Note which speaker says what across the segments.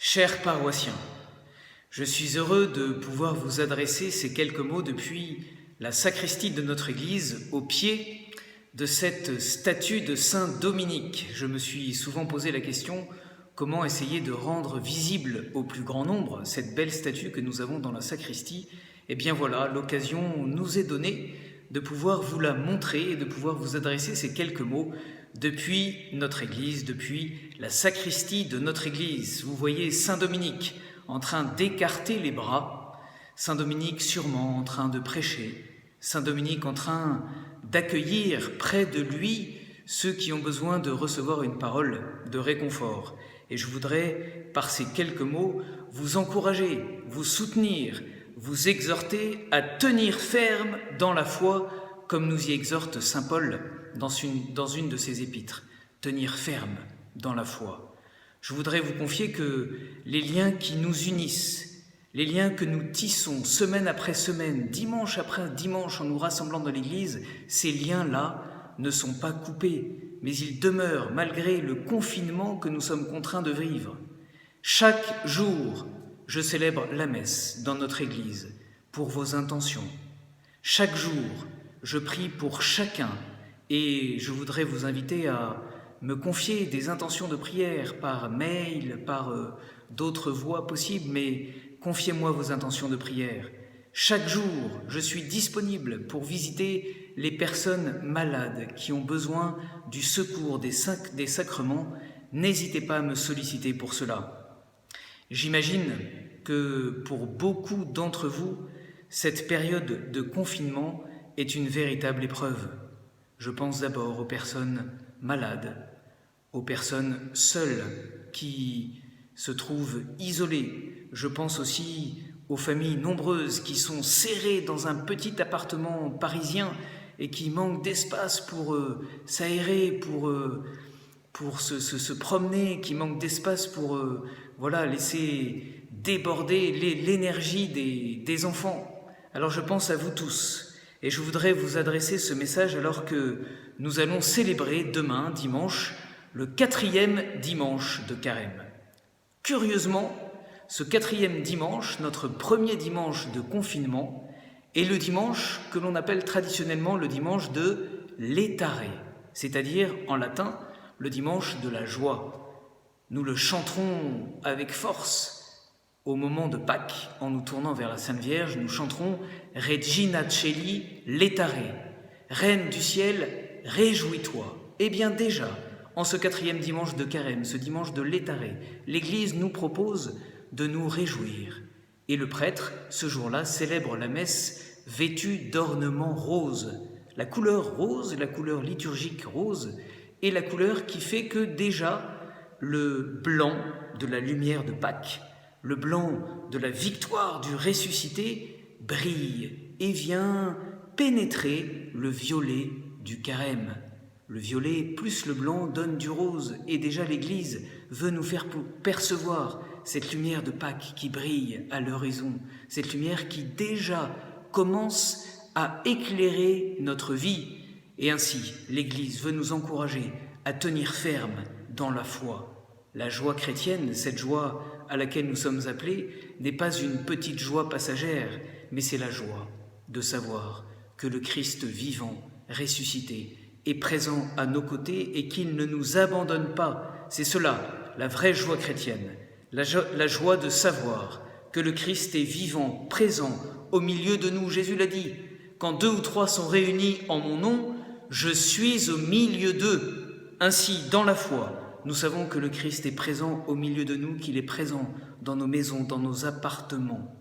Speaker 1: Chers paroissiens, je suis heureux de pouvoir vous adresser ces quelques mots depuis la sacristie de notre église, au pied de cette statue de Saint Dominique. Je me suis souvent posé la question, comment essayer de rendre visible au plus grand nombre cette belle statue que nous avons dans la sacristie? Eh bien voilà, l'occasion nous est donnée de pouvoir vous la montrer et de pouvoir vous adresser ces quelques mots depuis notre église, depuis la sacristie de notre église. Vous voyez Saint Dominique en train d'écarter les bras, Saint Dominique sûrement en train de prêcher, Saint Dominique en train d'accueillir près de lui ceux qui ont besoin de recevoir une parole de réconfort. Et je voudrais, par ces quelques mots, vous encourager, vous soutenir, vous exhorter à tenir ferme dans la foi, comme nous y exhorte saint Paul dans une de ses épîtres. Tenir ferme dans la foi. Je voudrais vous confier que les liens qui nous unissent, les liens que nous tissons semaine après semaine, dimanche après dimanche en nous rassemblant dans l'église, ces liens-là ne sont pas coupés, mais ils demeurent malgré le confinement que nous sommes contraints de vivre. Chaque jour, je célèbre la messe dans notre église pour vos intentions. Chaque jour, je prie pour chacun et je voudrais vous inviter à me confier des intentions de prière par mail, par d'autres voies possibles, mais confiez-moi vos intentions de prière. Chaque jour, je suis disponible pour visiter les personnes malades qui ont besoin du secours des sacrements. N'hésitez pas à me solliciter pour cela. J'imagine que pour beaucoup d'entre vous, cette période de confinement est une véritable épreuve. Je pense d'abord aux personnes malades, aux personnes seules qui se trouvent isolées. Je pense aussi aux familles nombreuses qui sont serrées dans un petit appartement parisien et qui manquent d'espace pour s'aérer, pour se promener, qui manquent d'espace pour laisser déborder l'énergie des enfants. Alors je pense à vous tous et je voudrais vous adresser ce message alors que nous allons célébrer demain, dimanche, le 4e dimanche de Carême. Curieusement, ce 4e dimanche, notre premier dimanche de confinement, est le dimanche que l'on appelle traditionnellement le dimanche de Laetare, c'est-à-dire en latin le dimanche de la joie. Nous le chanterons avec force au moment de Pâques, en nous tournant vers la Sainte Vierge, nous chanterons Regina Caeli Laetare, Reine du ciel, réjouis-toi. Eh bien déjà, en ce 4e dimanche de Carême, ce dimanche de Laetare, l'Église nous propose de nous réjouir. Et le prêtre, ce jour-là, célèbre la messe vêtu d'ornements roses. La couleur rose, la couleur liturgique rose, est la couleur qui fait que déjà le blanc de la lumière de Pâques, le blanc de la victoire du ressuscité brille et vient pénétrer le violet du carême. Le violet plus le blanc donne du rose et déjà l'Église veut nous faire percevoir cette lumière de Pâques qui brille à l'horizon, cette lumière qui déjà commence à éclairer notre vie. Et ainsi, l'Église veut nous encourager à tenir ferme dans la foi. La joie chrétienne, cette joie à laquelle nous sommes appelés, n'est pas une petite joie passagère, mais c'est la joie de savoir que le Christ vivant, ressuscité, est présent à nos côtés et qu'il ne nous abandonne pas. C'est cela, la vraie joie chrétienne, la joie de savoir que le Christ est vivant, présent au milieu de nous. Jésus l'a dit, quand 2 ou 3 sont réunis en mon nom, je suis au milieu d'eux. Ainsi, dans la foi, nous savons que le Christ est présent au milieu de nous, qu'il est présent dans nos maisons, dans nos appartements.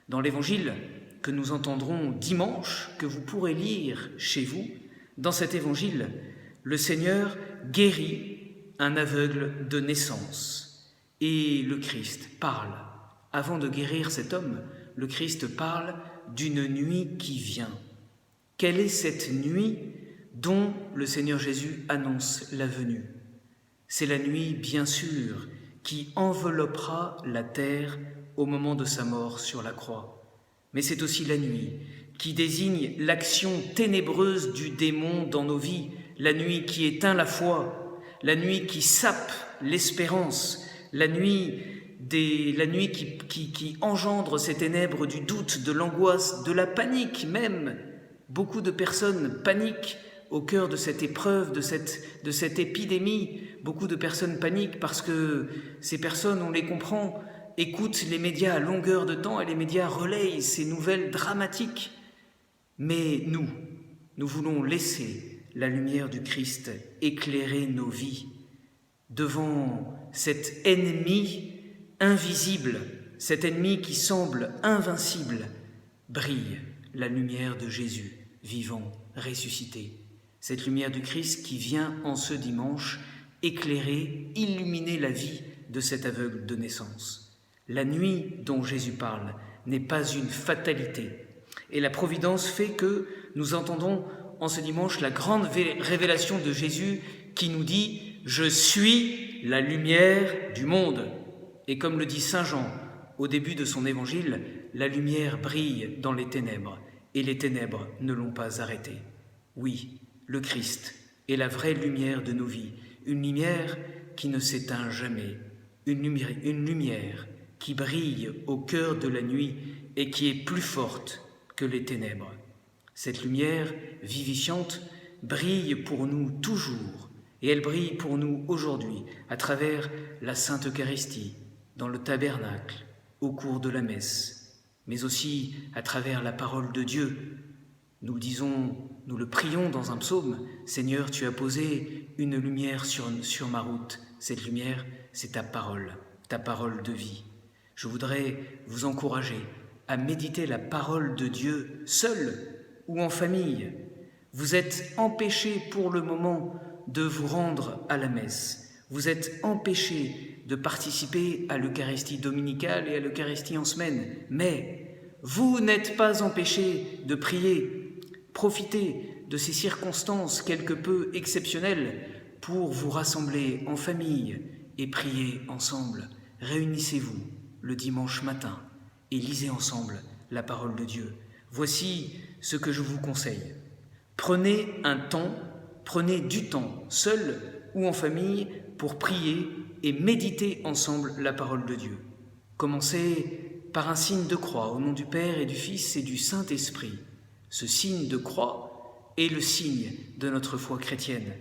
Speaker 1: Dans l'évangile que nous entendrons dimanche, que vous pourrez lire chez vous, dans cet évangile, le Seigneur guérit un aveugle de naissance. Et le Christ parle. Avant de guérir cet homme, le Christ parle d'une nuit qui vient. Quelle est cette nuit dont le Seigneur Jésus annonce la venue? C'est la nuit, bien sûr, qui enveloppera la terre au moment de sa mort sur la croix. Mais c'est aussi la nuit qui désigne l'action ténébreuse du démon dans nos vies, la nuit qui éteint la foi, la nuit qui sape l'espérance, la nuit la nuit qui engendre ces ténèbres du doute, de l'angoisse, de la panique même. Beaucoup de personnes paniquent au cœur de cette épreuve, de cette épidémie. Beaucoup de personnes paniquent parce que ces personnes, on les comprend, écoutent les médias à longueur de temps et les médias relayent ces nouvelles dramatiques. Mais nous voulons laisser la lumière du Christ éclairer nos vies devant cet ennemi invisible, cet ennemi qui semble invincible. Brille la lumière de Jésus, vivant, ressuscité. Cette lumière du Christ qui vient en ce dimanche éclairer, illuminer la vie de cet aveugle de naissance. La nuit dont Jésus parle n'est pas une fatalité. Et la providence fait que nous entendons en ce dimanche la grande révélation de Jésus qui nous dit « Je suis la lumière du monde ». Et comme le dit Saint Jean au début de son évangile, la lumière brille dans les ténèbres et les ténèbres ne l'ont pas arrêtée. Oui, le Christ est la vraie lumière de nos vies, une lumière qui ne s'éteint jamais, une lumière qui brille au cœur de la nuit et qui est plus forte que les ténèbres. Cette lumière vivifiante brille pour nous toujours et elle brille pour nous aujourd'hui à travers la Sainte Eucharistie, dans le tabernacle, au cours de la messe, mais aussi à travers la parole de Dieu. Nous le disons, nous le prions dans un psaume, « Seigneur, tu as posé une lumière sur ma route. » Cette lumière, c'est ta parole de vie. Je voudrais vous encourager à méditer la parole de Dieu seul ou en famille. Vous êtes empêchés pour le moment de vous rendre à la messe. Vous êtes empêchés de participer à l'Eucharistie dominicale et à l'Eucharistie en semaine. Mais vous n'êtes pas empêchés de prier. Profitez de ces circonstances quelque peu exceptionnelles pour vous rassembler en famille et prier ensemble. Réunissez-vous le dimanche matin et lisez ensemble la parole de Dieu. Voici ce que je vous conseille. Prenez du temps, seul ou en famille, pour prier et méditer ensemble la parole de Dieu. Commencez par un signe de croix au nom du Père et du Fils et du Saint-Esprit. Ce signe de croix est le signe de notre foi chrétienne.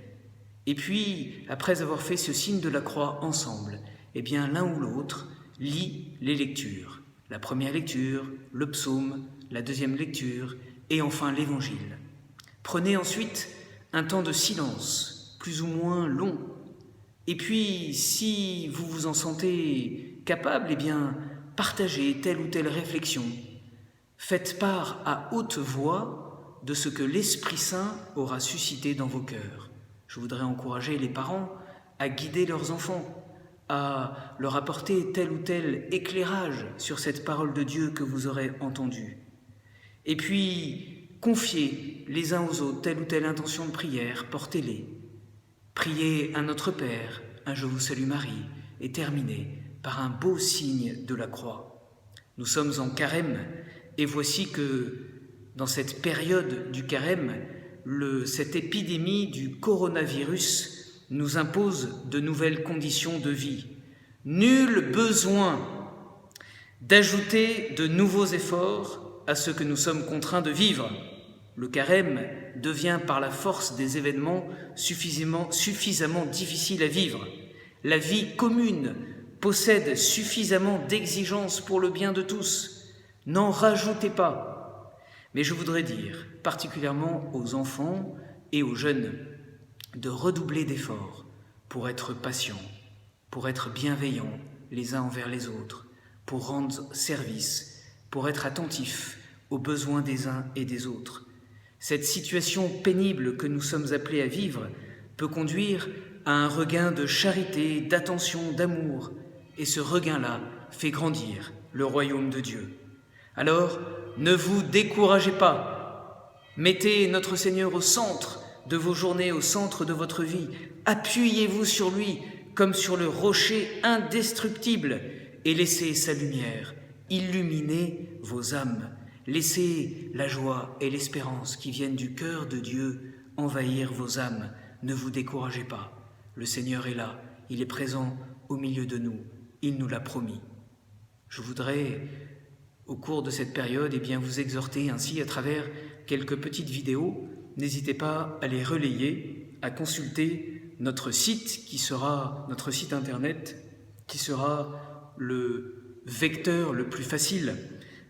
Speaker 1: Et puis, après avoir fait ce signe de la croix ensemble, eh bien l'un ou l'autre lit les lectures. La première lecture, le psaume, la deuxième lecture et enfin l'évangile. Prenez ensuite un temps de silence, plus ou moins long. Et puis, si vous vous en sentez capable, eh bien, partagez telle ou telle réflexion. Faites part à haute voix de ce que l'Esprit Saint aura suscité dans vos cœurs. Je voudrais encourager les parents à guider leurs enfants, à leur apporter tel ou tel éclairage sur cette parole de Dieu que vous aurez entendue. Et puis, confiez les uns aux autres telle ou telle intention de prière, portez-les. Priez un Notre Père, un Je vous salue Marie, et terminez par un beau signe de la croix. Nous sommes en carême, et voici que dans cette période du carême, cette épidémie du coronavirus nous impose de nouvelles conditions de vie. Nul besoin d'ajouter de nouveaux efforts à ce que nous sommes contraints de vivre. Le carême devient par la force des événements suffisamment difficile à vivre. La vie commune possède suffisamment d'exigences pour le bien de tous. N'en rajoutez pas. Mais je voudrais dire, particulièrement aux enfants et aux jeunes, de redoubler d'efforts pour être patients, pour être bienveillants les uns envers les autres, pour rendre service, pour être attentifs aux besoins des uns et des autres. Cette situation pénible que nous sommes appelés à vivre peut conduire à un regain de charité, d'attention, d'amour, et ce regain-là fait grandir le royaume de Dieu. Alors, ne vous découragez pas. Mettez notre Seigneur au centre de vos journées, au centre de votre vie. Appuyez-vous sur lui comme sur le rocher indestructible et laissez sa lumière illuminer vos âmes. Laissez la joie et l'espérance qui viennent du cœur de Dieu envahir vos âmes. Ne vous découragez pas. Le Seigneur est là, il est présent au milieu de nous. Il nous l'a promis. Je voudrais, au cours de cette période, vous exhorter ainsi à travers quelques petites vidéos. N'hésitez pas à les relayer, à consulter notre site notre site internet, qui sera le vecteur le plus facile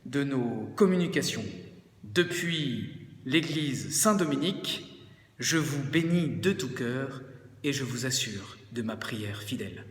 Speaker 1: de nos communications. Depuis l'église Saint-Dominique, je vous bénis de tout cœur et je vous assure de ma prière fidèle.